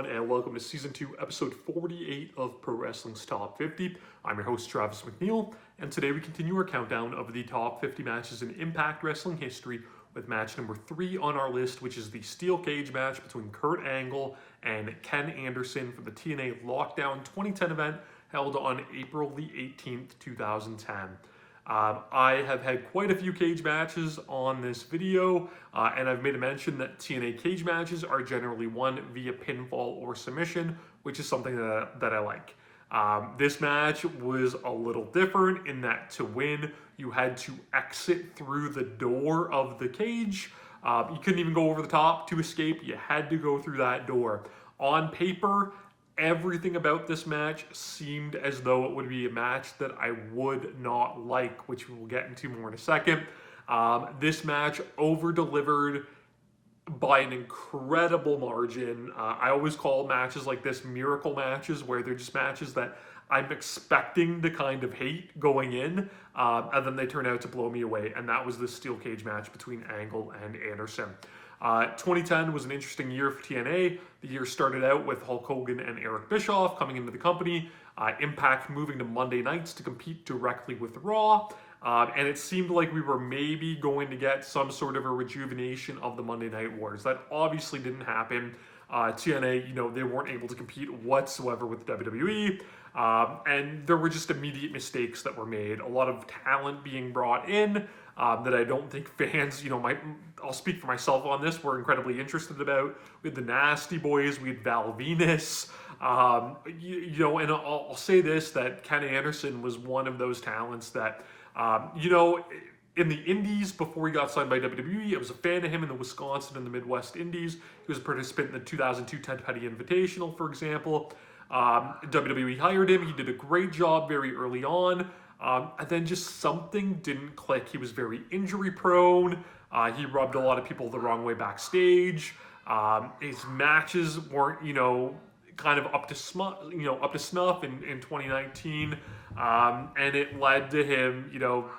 everyone, and welcome to Season 2, Episode 48 of Pro Wrestling's Top 50. I'm your host, Travis McNeil, and today we continue our countdown of the top 50 matches in Impact Wrestling history with match number 3 on our list, which is the Steel Cage match between Kurt Angle and Ken Anderson for the TNA Lockdown 2010 event held on April the 18th, 2010. I have had quite a few cage matches on this video, and I've made a mention that TNA cage matches are generally won via pinfall or submission, which is something that I like. This match was a little different in that to win, you had to exit through the door of the cage. You couldn't even go over the top to escape. You had to go through that door. On paper, everything about this match seemed as though it would be a match that I would not like, which we'll get into more in a second. This match over-delivered by an incredible margin. I always call matches like this miracle matches, where they're just matches that I'm expecting to kind of hate going in, and then they turn out to blow me away, and that was the steel cage match between Angle and Anderson. 2010 was an interesting year for TNA. The year started out with Hulk Hogan and Eric Bischoff coming into the company, Impact moving to Monday nights to compete directly with Raw, and it seemed like we were maybe going to get some sort of a rejuvenation of the Monday Night Wars. That obviously didn't happen. TNA, they weren't able to compete whatsoever with WWE, and there were just immediate mistakes that were made. A lot of talent being brought in that I don't think fans, I'll speak for myself on this, were incredibly interested about. We had the Nasty Boys, we had Val Venus, and I'll say this, that Ken Anderson was one of those talents that, in the Indies, before he got signed by WWE, I was a fan of him in the Wisconsin and the Midwest Indies. He was a participant in the 2002 Ted Petty Invitational, for example. WWE hired him. He did a great job very early on. And then just something didn't click. He was very injury prone. He rubbed a lot of people the wrong way backstage. His matches weren't, kind of up to snuff in 2019. And it led to him,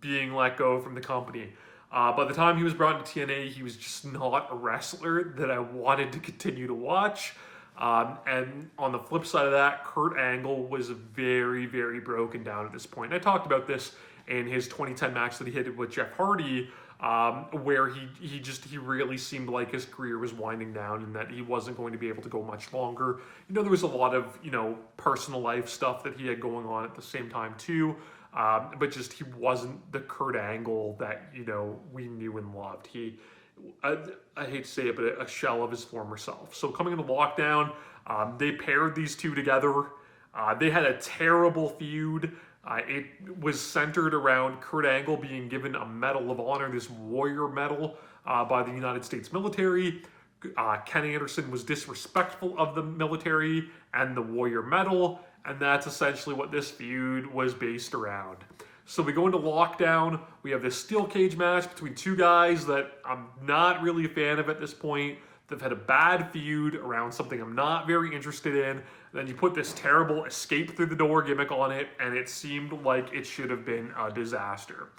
being let go from the company. By the time he was brought into TNA, he was just not a wrestler that I wanted to continue to watch. And on the flip side of that, Kurt Angle was very, very broken down at this point. And I talked about this in his 2010 match that he had with Jeff Hardy, where he really seemed like his career was winding down and that he wasn't going to be able to go much longer. There was a lot of, personal life stuff that he had going on at the same time too. But just he wasn't the Kurt Angle that, we knew and loved. I hate to say it, but a shell of his former self. So coming into Lockdown, they paired these two together. They had a terrible feud. It was centered around Kurt Angle being given a Medal of Honor, this Warrior Medal, by the United States military. Ken Anderson was disrespectful of the military and the Warrior Medal, and that's essentially what this feud was based around. So we go into Lockdown, we have this steel cage match between two guys that I'm not really a fan of at this point. They've had a bad feud around something I'm not very interested in. And then you put this terrible escape through the door gimmick on it, and it seemed like it should have been a disaster.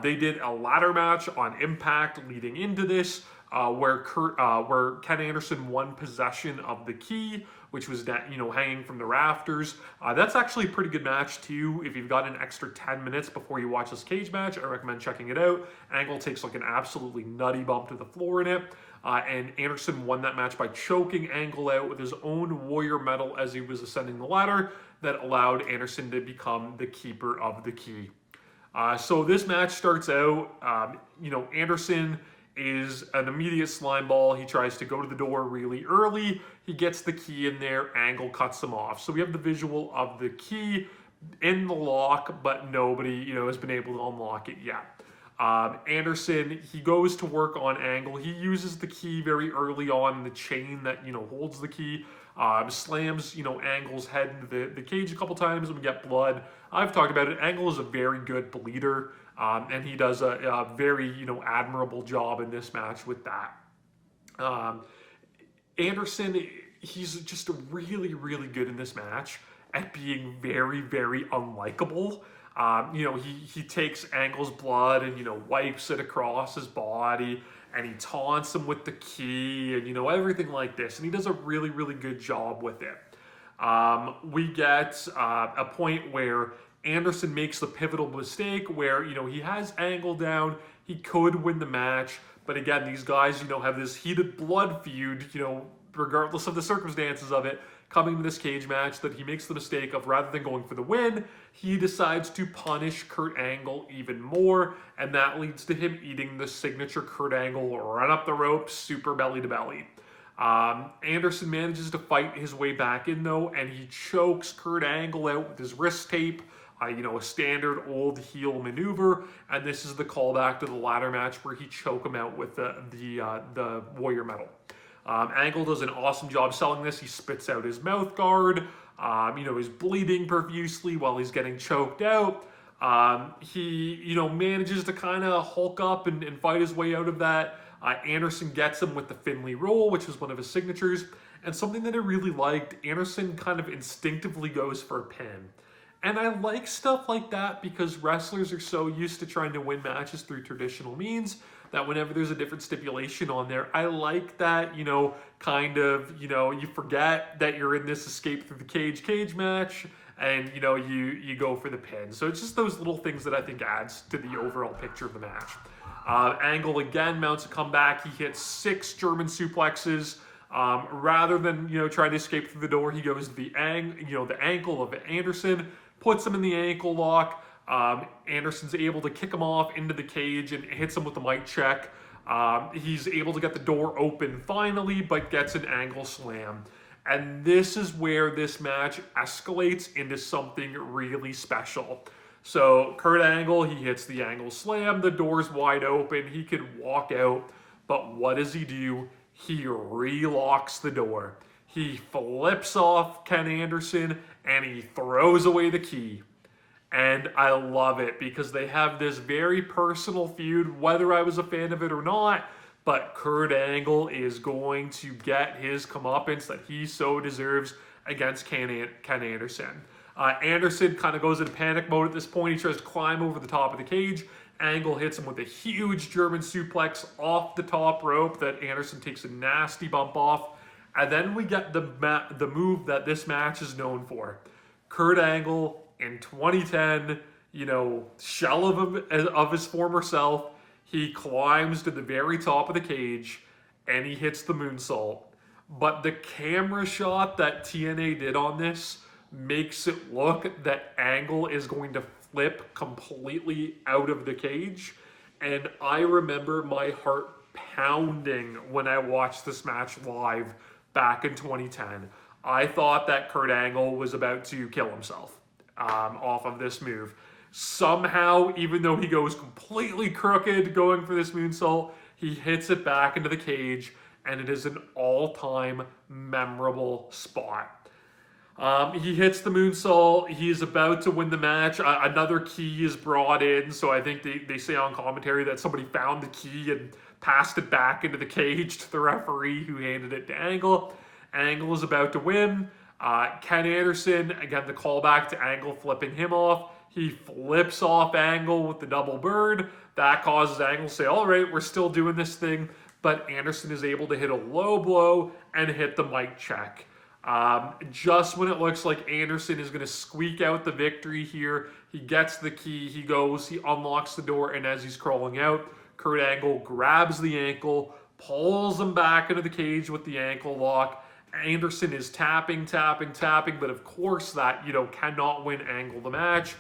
They did a ladder match on Impact leading into this, where Ken Anderson won possession of the key, which was hanging from the rafters. That's actually a pretty good match too. If you've got an extra 10 minutes before you watch this cage match, I recommend checking it out. Angle takes like an absolutely nutty bump to the floor in it. And Anderson won that match by choking Angle out with his own Warrior Medal as he was ascending the ladder that allowed Anderson to become the keeper of the key. So this match starts out, Anderson is an immediate slime ball. He tries to go to the door really early. He gets the key in there. Angle cuts him off. So we have the visual of the key in the lock, but nobody, has been able to unlock it yet. Anderson, he goes to work on Angle. He uses the key very early on in the chain that, holds the key. Slams, Angle's head into the cage a couple times and we get blood. I've talked about it. Angle is a very good bleeder. And he does a very, admirable job in this match with that. Anderson, he's just really, really good in this match at being very, very unlikable. He takes Angle's blood and, wipes it across his body and he taunts him with the key and, you know, everything like this. And he does a really, really good job with it. We get a point where Anderson makes the pivotal mistake where, you know, he has Angle down. He could win the match. But again, these guys, you know, have this heated blood feud, you know, regardless of the circumstances of it, coming to this cage match, that he makes the mistake of, rather than going for the win, he decides to punish Kurt Angle even more, and that leads to him eating the signature Kurt Angle run up the ropes, super belly to belly. Anderson manages to fight his way back in though, and he chokes Kurt Angle out with his wrist tape. You know, a standard old heel maneuver, and this is the callback to the ladder match where he choked him out with the Warrior Medal. Angle does an awesome job selling this. He spits out his mouth guard. You know, he's bleeding profusely while he's getting choked out. He, you know, manages to kind of hulk up and fight his way out of that. Anderson gets him with the Finley roll, which is one of his signatures. And something that I really liked, Anderson kind of instinctively goes for a pin. And I like stuff like that because wrestlers are so used to trying to win matches through traditional means that whenever there's a different stipulation on there, I like that, you know, kind of, you know, you forget that you're in this escape through the cage match, and, you know, you go for the pin. So it's just those little things that I think adds to the overall picture of the match. Angle again mounts a comeback. He hits 6 German suplexes. Rather than, you know, trying to escape through the door, he goes to the ankle of Anderson, puts him in the ankle lock. Anderson's able to kick him off into the cage and hits him with the mic check. He's able to get the door open finally, but gets an Angle slam. And this is where this match escalates into something really special. So Kurt Angle, he hits the Angle slam, the door's wide open, he could walk out, but what does he do? He relocks the door. He flips off Ken Anderson and he throws away the key. And I love it because they have this very personal feud, whether I was a fan of it or not, but Kurt Angle is going to get his comeuppance that he so deserves against Ken Anderson. Anderson kind of goes into panic mode at this point. He tries to climb over the top of the cage. Angle hits him with a huge German suplex off the top rope that Anderson takes a nasty bump off. And then we get the move that this match is known for. Kurt Angle in 2010, you know, shell of his former self, he climbs to the very top of the cage and he hits the moonsault. But the camera shot that TNA did on this makes it look that Angle is going to flip completely out of the cage. And I remember my heart pounding when I watched this match live back in 2010. I thought that Kurt Angle was about to kill himself off of this move. Somehow, even though he goes completely crooked going for this moonsault, he hits it back into the cage, and it is an all-time memorable spot. He hits the moonsault. He's about to win the match. Another key is brought in, so I think they say on commentary that somebody found the key and passed it back into the cage to the referee who handed it to Angle. Angle is about to win. Ken Anderson, again, the callback to Angle flipping him off. He flips off Angle with the double bird. That causes Angle to say, all right, we're still doing this thing. But Anderson is able to hit a low blow and hit the mic check. Just when it looks like Anderson is going to squeak out the victory here, he gets the key, he goes, he unlocks the door, and as he's crawling out, Kurt Angle grabs the ankle, pulls him back into the cage with the ankle lock. Anderson is tapping, but of course that, you know, cannot win Angle the match.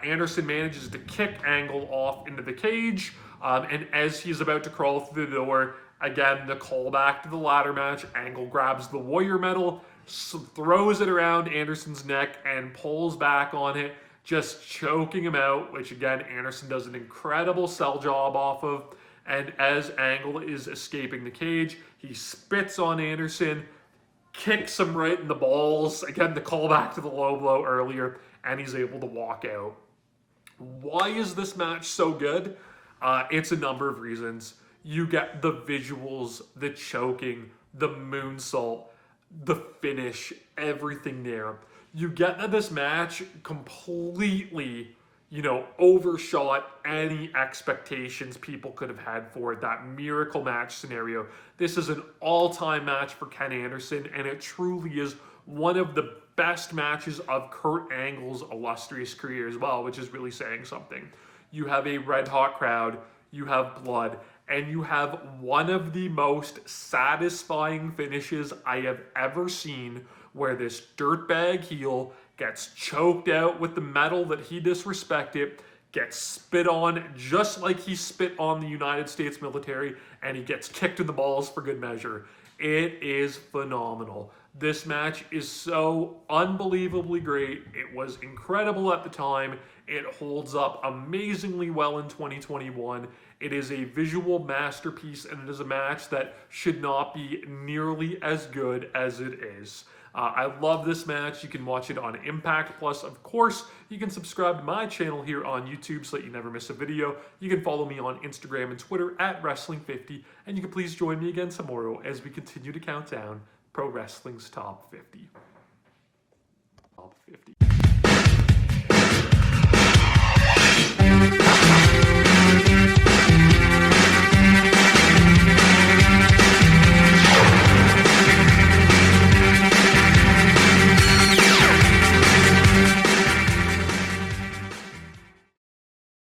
Anderson manages to kick Angle off into the cage, and as he's about to crawl through the door, again, the callback to the ladder match, Angle grabs the Warrior Medal, throws it around Anderson's neck, and pulls back on it, just choking him out, which again, Anderson does an incredible sell job off of. And as Angle is escaping the cage, he spits on Anderson, kicks him right in the balls. Again, the callback to the low blow earlier, and he's able to walk out. Why is this match so good? It's a number of reasons. You get the visuals, the choking, the moonsault, the finish, everything there. You get that this match completely, overshot any expectations people could have had for it. That miracle match scenario. This is an all-time match for Ken Anderson, and it truly is one of the best matches of Kurt Angle's illustrious career as well, which is really saying something. You have a red-hot crowd, you have blood, and you have one of the most satisfying finishes I have ever seen, where this dirtbag heel gets choked out with the metal that he disrespected, gets spit on just like he spit on the United States military, and he gets kicked in the balls for good measure. It is phenomenal. This match is so unbelievably great. It was incredible at the time. It holds up amazingly well in 2021. It is a visual masterpiece, and it is a match that should not be nearly as good as it is. I love this match. You can watch it on Impact Plus. Of course, you can subscribe to my channel here on YouTube so that you never miss a video. You can follow me on Instagram and Twitter at Wrestling50, and you can please join me again tomorrow as we continue to count down Pro Wrestling's Top 50. Top 50.